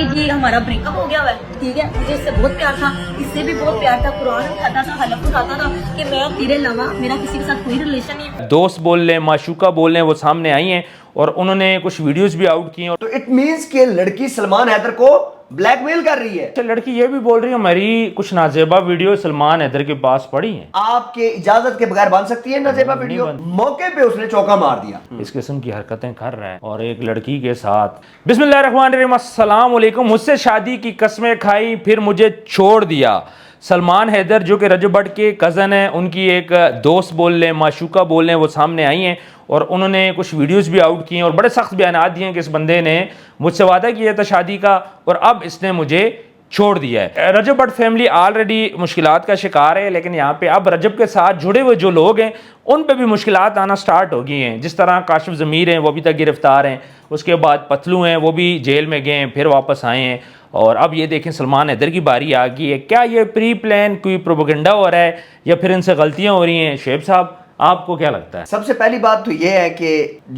کہ جی ہمارا break up ہو گیا ہوا ہے، ٹھیک ہے، مجھے اس سے بہت پیار تھا، اس سے بھی بہت پیار تھا، قرآن اٹھاتا تھا، حلف اٹھاتا تھا کہ میں تیرے علاوہ میرا کسی کے ساتھ کوئی ریلیشن نہیں ہے۔ دوست بول لیں، معشوقہ بول لیں، وہ سامنے آئی ہیں اور انہوں نے کچھ ویڈیوز بھی آؤٹ کی ہیں۔ تو اٹ مینس کہ لڑکی سلمان حیدر کو بلیک میل کر رہی ہے۔ لڑکی یہ بھی بول رہی ہے میری کچھ نازیبہ ویڈیو سلمان حیدر کے پاس پڑی ہیں۔ آپ کے اجازت کے بغیر بن سکتی ہے نازیبہ ویڈیو؟ موقع پہ اس نے چوکا مار دیا۔ اس قسم کی حرکتیں کر رہا ہے اور ایک لڑکی کے ساتھ۔ بسم اللہ الرحمن الرحیم، السلام علیکم۔ مجھ سے شادی کی قسمیں کھائی پھر مجھے چھوڑ دیا۔ سلمان حیدر جو کہ رجب بٹ کے کزن ہیں، ان کی ایک دوست بول لیں، معشوقہ بول لیں، وہ سامنے آئی ہیں اور انہوں نے کچھ ویڈیوز بھی آؤٹ کی ہیں اور بڑے سخت بیانات دیے ہیں کہ اس بندے نے مجھ سے وعدہ کیا تھا شادی کا اور اب اس نے مجھے چھوڑ دیا ہے۔ رجب بٹ فیملی آلریڈی مشکلات کا شکار ہے، لیکن یہاں پہ اب رجب کے ساتھ جڑے ہوئے جو لوگ ہیں ان پہ بھی مشکلات آنا سٹارٹ ہو گئی ہیں۔ جس طرح کاشف ضمیر ہیں، وہ ابھی تک گرفتار ہیں، اس کے بعد پتلو ہیں، وہ بھی جیل میں گئے ہیں، پھر واپس آئے ہیں، اور اب یہ دیکھیں سلمان حیدر کی باری آ گئی ہے۔ کیا یہ پری پلان کوئی پروپیگنڈا ہو رہا ہے یا پھر ان سے غلطیاں ہو رہی ہیں؟ شعیب صاحب آپ کو کیا لگتا ہے؟ سب سے پہلی بات تو یہ ہے کہ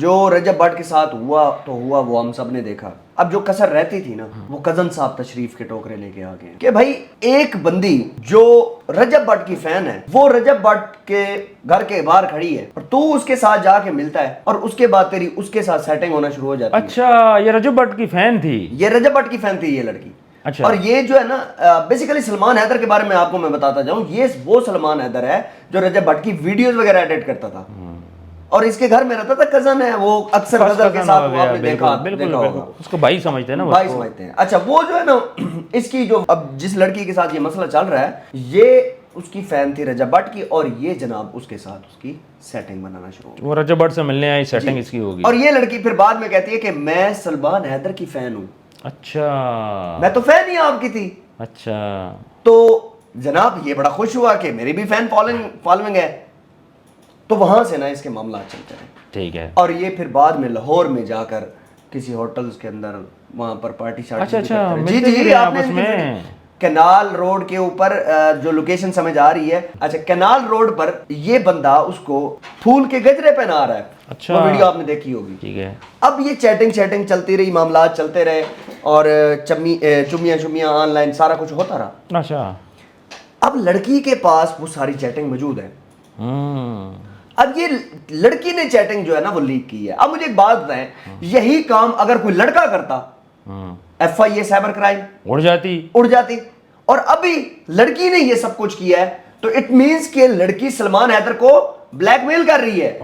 جو رجب بٹ کے ساتھ ہوا تو ہوا، وہ ہم سب نے دیکھا۔ اب جو کسر رہتی تھی نا، وہ کزن صاحب تشریف کے ٹوکرے لے کے آ گئے کہ بھائی ایک بندی جو رجب بٹ کی فین ہے، وہ رجب بٹ کے گھر کے باہر کھڑی ہے اور تو اس کے ساتھ جا کے ملتا ہے اور اس کے بعد تیری اس کے ساتھ سیٹنگ ہونا شروع ہو جاتی ہے۔ اچھا، یہ رجب بٹ کی فین تھی؟ یہ رجب بٹ کی فین تھی یہ لڑکی۔ اچھا، اور یہ جو ہے نا بیسیکلی سلمان حیدر کے بارے میں آپ کو میں بتاتا جاؤں، یہ وہ سلمان حیدر ہے جو رجب بٹ کی ویڈیوز وغیرہ ایڈٹ کرتا تھا اور اس کے گھر میں رہتا تھا، کزن ہے وہ، اکثر نظر کے ساتھ وہ آپ نے دیکھا ہوگا، اس کو بھائی سمجھتے ہیں نا، بھائی سمجھتے ہیں۔ اچھا، وہ جو ہے نا اس کی جو اب جس لڑکی کے ساتھ یہ مسئلہ چل رہا ہے، یہ اس کی فین تھی رجب بٹ کی اور یہ جناب اس کے ساتھ اس کی سیٹنگ بنانا شروع ہو گئی۔ وہ رجب بٹ سے ملنے آئی، سیٹنگ اس کی ہوگی، اور یہ لڑکی پھر بعد میں کہتی ہے کہ میں سلمان حیدر کی فین ہوں۔ اچھا، میں تو فین ہی آپ کی تھی۔ اچھا، تو جناب یہ بڑا خوش ہوا کہ میری بھی فین فالوئنگ ہے، تو وہاں سے نا اس کے معاملات چلتے رہے۔ ٹھیک ہے، اور یہ پھر بعد میں لاہور میں جا کر کسی ہوٹلز کے اندر وہاں پر پارٹی شارٹی اچھا، جی آپ نے کینال روڈ کے اوپر جو لوکیشن سمجھ آ رہی ہے، اچھا کینال روڈ پر یہ بندہ اس کو پھول کے گجرے پہنا رہا ہے۔ اچھا، وہ ویڈیو آپ نے دیکھی ہوگی۔ ٹھیک ہے، اب یہ چیٹنگ چلتی رہی، معاملات چلتے رہے اور چمیاں آن لائن سارا کچھ ہوتا رہا۔ اچھا، اب لڑکی کے پاس وہ ساری چیٹنگ موجود ہے۔ اب یہ لڑکی نے چیٹنگ جو ہے نا وہ لیک کی ہے۔ اب مجھے ایک بات بتائیں، یہی کام اگر کوئی لڑکا کرتا، F I A cyber crime اڑ جاتی، اور ابھی لڑکی نے یہ سب کچھ کیا ہے، تو اٹ مینس کہ لڑکی سلمان حیدر کو بلیک میل کر رہی ہے۔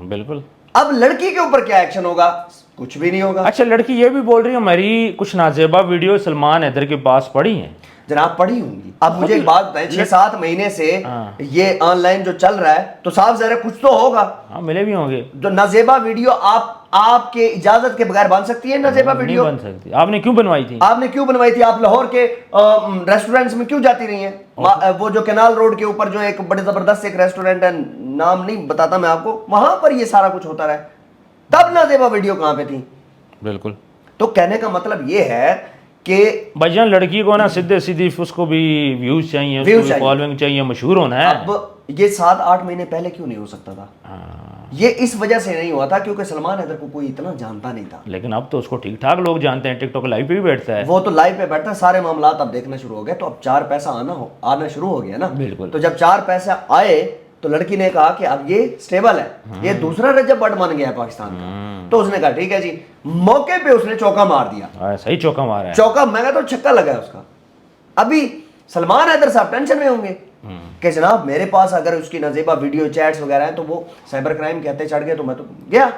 بالکل۔ اب لڑکی کے اوپر کیا ایکشن ہوگا؟ کچھ بھی نہیں ہوگا۔ اچھا، لڑکی یہ بھی بول رہی ہے میری کچھ نازیبہ ویڈیو سلمان حیدر کے پاس پڑی ہیں۔ جناب پڑھی ہوں گی۔ اب مجھے ایک بات بتائیں، 6-7 مہینے سے یہ آن لائن جو چل رہا ہے تو صاف ظاہر کچھ تو ہوگا۔ ہاں، ملے بھی ہوں گے۔ جو نازیبہ ویڈیو آپ کے اجازت کے بغیر بن سکتی ہے؟ نازیبہ ویڈیو نہیں بن سکتی۔ آپ نے کیوں بنوائی تھی؟ آپ لاہور کے ریسٹورینٹس میں کیوں جاتی رہی ہیں؟ وہ جو کینال روڈ کے اوپر جو ایک بڑے زبردست ایک ریسٹورینٹ ہے، نام نہیں بتاتا میں آپ کو، وہاں پر یہ سارا کچھ ہوتا رہا ہے، تب نازیبہ ویڈیو کہاں پہ تھی؟ بالکل۔ تو کہنے کا مطلب یہ ہے کہ بھائی جان لڑکی کو نا سیدھی اس کو بھی ویوز چاہیے، اس کو بھی فالوئنگ چاہیے، مشہور ہونا ہے۔ اب یہ 7-8 مہینے پہلے کیوں نہیں ہو سکتا تھا؟ یہ اس وجہ سے نہیں ہوا تھا کیونکہ سلمان حیدر کو کوئی اتنا جانتا نہیں تھا۔ لیکن اب تو اس کو ٹھیک ٹھاک لوگ جانتے ہیں، ٹک ٹاک لائیو پہ بھی بیٹھتا ہے، وہ تو لائیو پہ بیٹھتا ہے، سارے معاملات اب دیکھنا شروع ہو گئے، تو اب 4 پیسہ آنا شروع ہو گیا نا۔ بالکل۔ تو جب 4 پیسے آئے تو لڑکی نے کہا کہ اب یہ سٹیبل ہے، یہ دوسرا رجب بٹ بن گیا ہے پاکستان کا۔ تو اس نے کہا ٹھیک ہے جی، موقع پہ اس نے چوکا مار دیا۔ صحیح چوکا مارا ہے، چوکا میں کہتا ہوں چھکا لگا ہے اس کا۔ ابھی سلمان حیدر صاحب ٹینشن میں ہوں گے کہ جناب میرے پاس اگر اس کی نازیبہ ویڈیو چیٹس وغیرہ ہیں تو وہ سائبر کرائم کہتے چڑھ گئے تو میں تو گیا۔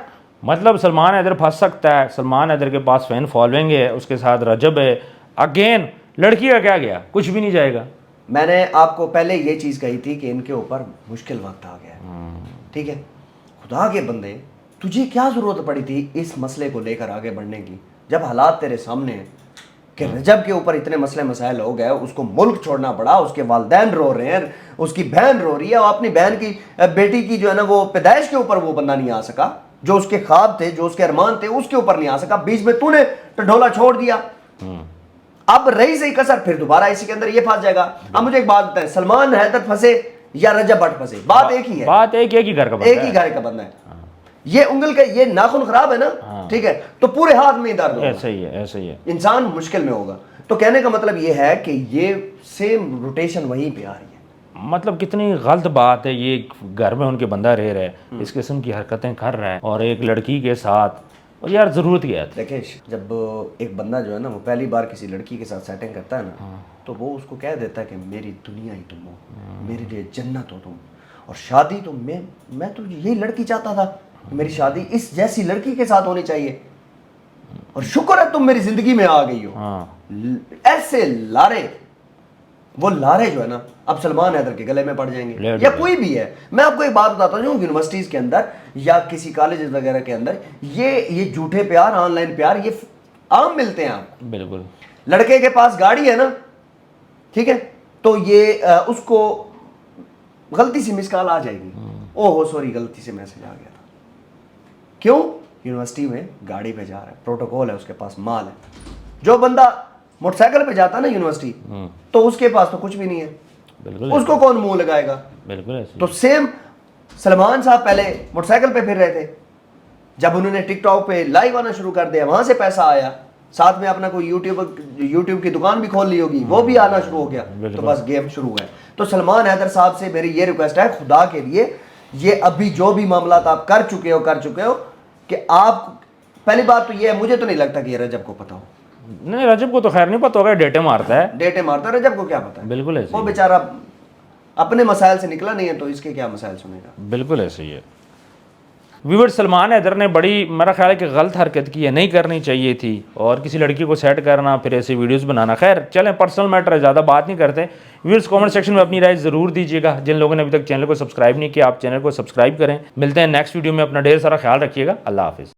مطلب سلمان حیدر پھنس سکتا ہے، سلمان حیدر کے پاس فین فالوئنگ ہے، اس کے ساتھ رجب ہے، اگین لڑکی کا کیا گیا؟ کچھ بھی نہیں جائے گا۔ میں نے آپ کو پہلے یہ چیز کہی تھی کہ ان کے اوپر مشکل وقت آ گیا ہے، ٹھیک ہے؟ خدا کے بندے، تجھے کیا ضرورت پڑی تھی اس مسئلے کو لے کر آگے بڑھنے کی، جب حالات تیرے سامنے ہیں کہ رجب کے اوپر اتنے مسئلے مسائل ہو گئے، اس کو ملک چھوڑنا پڑا، اس کے والدین رو رہے ہیں، اس کی بہن رو رہی ہے، اور اپنی بہن کی بیٹی کی جو ہے نا وہ پیدائش کے اوپر وہ بندہ نہیں آ سکا، جو اس کے خواب تھے، جو اس کے ارمان تھے، اس کے اوپر نہیں آ سکا، بیچ میں تو نے ٹنڈولا چھوڑ دیا۔ اب رہی صحیح کسر، پھر دوبارہ اسی کے اندر یہ پھنس جائے گا۔ اب مجھے ایک بات بتائیں، سلمان حیدر پھنسے یا رجب بٹ پھنسے، بات ایک ہی ہے، بات ایک ہی گھر کا ایک ہی گھر کا بندہ ہے۔ یہ انگل کا یہ ناخن خراب ہے نا, ٹھیک ہے, تو پورے ہاتھ میں ہی درد ہوگا, ایسا ہی ہے, ایسا ہی ہے, انسان مشکل میں ہوگا. تو کہنے کا مطلب یہ ہے کہ یہ سیم روٹیشن وہیں پہ آ رہی ہے. مطلب کتنی غلط بات ہے, یہ گھر میں ان کے بندہ رہ رہا ہے, اس قسم کی حرکتیں کر رہا ہے, اور ایک لڑکی کے ساتھ, اور یار ضرورت کیا ہے. دیکھیں جب ایک بندہ جو ہے نا وہ پہلی بار کسی لڑکی کے ساتھ سیٹنگ کرتا ہے نا, تو وہ اس کو کہہ دیتا ہے کہ میری دنیا ہی تم ہو, میرے لیے جنت ہو تم, اور شادی تو میں تو یہی لڑکی چاہتا تھا, میری شادی اس جیسی لڑکی کے ساتھ ہونی چاہیے, اور شکر ہے تم میری زندگی میں آ گئی ہو. ایسے لارے, وہ لارے جو ہے نا اب سلمان حیدر کے گلے میں پڑ جائیں گے, یا کوئی بھی ہے. میں آپ کو ایک بات بتاتا ہوں, یونیورسٹیز کے اندر یا کسی کالجز وغیرہ کے اندر یہ جھوٹے پیار, آن لائن پیار, یہ عام ملتے ہیں. آپ بالکل, لڑکے کے پاس گاڑی ہے نا, ٹھیک ہے, تو یہ اس کو غلطی سے مس کال آ جائے گی, او ہو سوری غلطی سے میسج آ گیا تھا. کیوں؟ یونیورسٹی میں گاڑی پہ جا رہا ہے, پروٹوکول ہے, اس کے پاس مال ہے. جو بندہ موٹر سائیکل پہ جاتا ہے نا یونیورسٹی, تو اس کے پاس تو کچھ بھی نہیں ہے, اس کو کون منہ لگائے گا. بالکل. تو سیم سلمان صاحب پہلے موٹر سائیکل پہ پھر رہے تھے, جب انہوں نے ٹک ٹاک پہ لائیو آنا شروع کر دیا, وہاں سے پیسہ آیا, ساتھ میں اپنا کوئی یوٹیوب کی دکان بھی کھول لی ہوگی, وہ بھی آنا شروع ہو گیا, تو بس گیم شروع ہے. تو سلمان حیدر صاحب سے میری یہ ریکویسٹ ہے, خدا کے لیے یہ ابھی جو بھی معاملات آپ کر چکے ہو کہ آپ, پہلی بات تو یہ ہے, مجھے تو نہیں لگتا کہ یہ رجب کو پتا ہو. نہیں, رجب کو تو خیر نہیں پتہ ہوگا, ڈیٹے مارتا ہے, رجب کو کیا پتا ہے. بالکل ایسے وہ بیچارہ اپنے مسائل سے نکلا نہیں ہے, تو اس کے کیا مسائل سنے گا. بالکل ایسے ہی ہے. ویور سلمان حیدر نے بڑی, میرا خیال ہے کہ غلط حرکت کی ہے, نہیں کرنی چاہیے تھی, اور کسی لڑکی کو سیٹ کرنا پھر ایسی ویڈیوز بنانا. خیر چلیں, پرسنل میٹر ہے, زیادہ بات نہیں کرتے. ویورز کامنٹ سیکشن میں اپنی رائے ضرور دیجیے گا. جن لوگوں نے ابھی تک چینل کو سبسکرائب نہیں کیا, آپ چینل کو سبسکرائب کریں. ملتے ہیں نیکسٹ ویڈیو میں, اپنا ڈھیر سارا خیال رکھیے گا. اللہ حافظ.